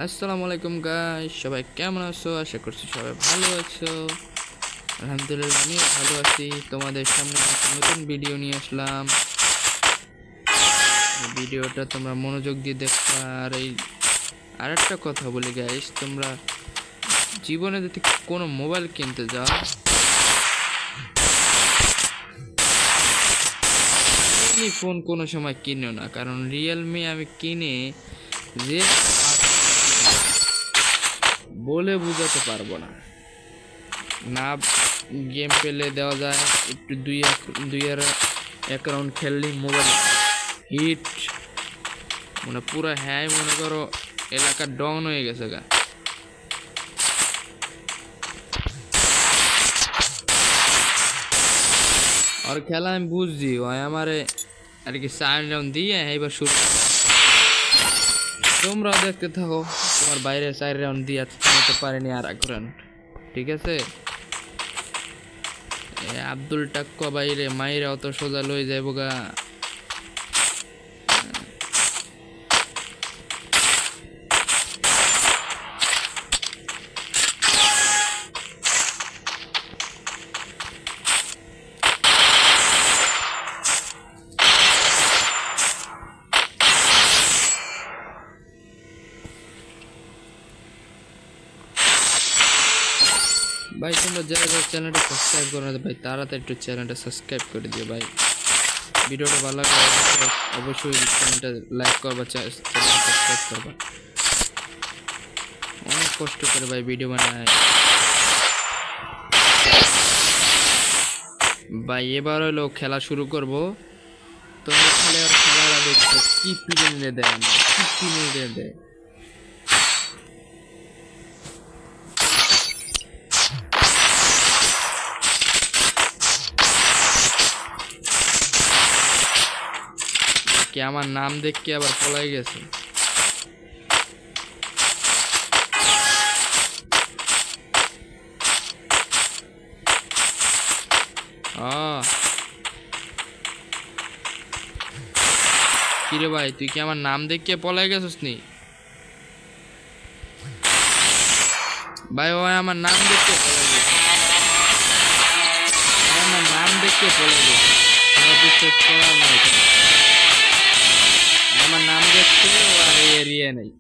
আসসালামু আলাইকুম গাইস, সবাই কেমন আছো? আশা করছি সবাই ভালো আছো। আলহামদুলিল্লাহ আমিও ভালো আছি। তোমাদের সামনে একটা নতুন ভিডিও নিয়ে আসলাম। এই ভিডিওটা তোমরা মনোযোগ দিয়ে দেখবা। আর আরেকটা কথা বলি গাইস, তোমরা জীবনে যদি কোনো মোবাইল কিনতে যাও, রিয়েলমি ফোন কোনো সময় কিনো না। কারণ রিয়েলমি আমি কিনে যে বলে বুঝাতে পারবো না। না গেম পেলে দেওয়া যায়, একটু দুই এক রাউন্ড খেললেই মোবাইল হিট, মানে পুরো হ্যাঁ মনে করো এলাকা ডাউন হয়ে গেছে গা। আর খেলা আমি বুঝছি, ওই আমারে আর কি 4 রাউন্ড দিয়ে এবার শুরু। তোমরাও দেখতে থাকো, তোমার বাইরে 4 রাউন্ড দিয়ে থামতে পারেনি আর এক রাউন্ড। ঠিক আছে, আব্দুল টাক্কা বাইরে মাইরে অত সোজা লই যাইব গা। ভাই তোমরা যারা চ্যানেলটা সাবস্ক্রাইব করো না ভাই, তাড়াতাড়ি একটু চ্যানেলটা সাবস্ক্রাইব করে দিও ভাই। ভিডিওটা ভালো লাগলে অবশ্যই চ্যানেলটা লাইক করবা, চ্যানেলটা সাবস্ক্রাইব করবা। অনেক কষ্ট করে ভাই ভিডিও বানায় ভাই। এবার হলো খেলা শুরু করব। তোমরা খেলাটা দেখছো কি ফিলিংয়ে দেয়, কি ফিলিংয়ে দেয়। কি আমার নাম দেখে আবার পলাই গেছে। কিরে ভাই, তুই কি আমার নাম দেখে পলাই গেছিস নি ভাই? ও আমার নাম দেখে পলাই গেছে, আমার নাম দেখে পলাই গেছে। বিশ্বাস করার নাই, আমার নাম দেখছে ও আর এরিয়া নেই।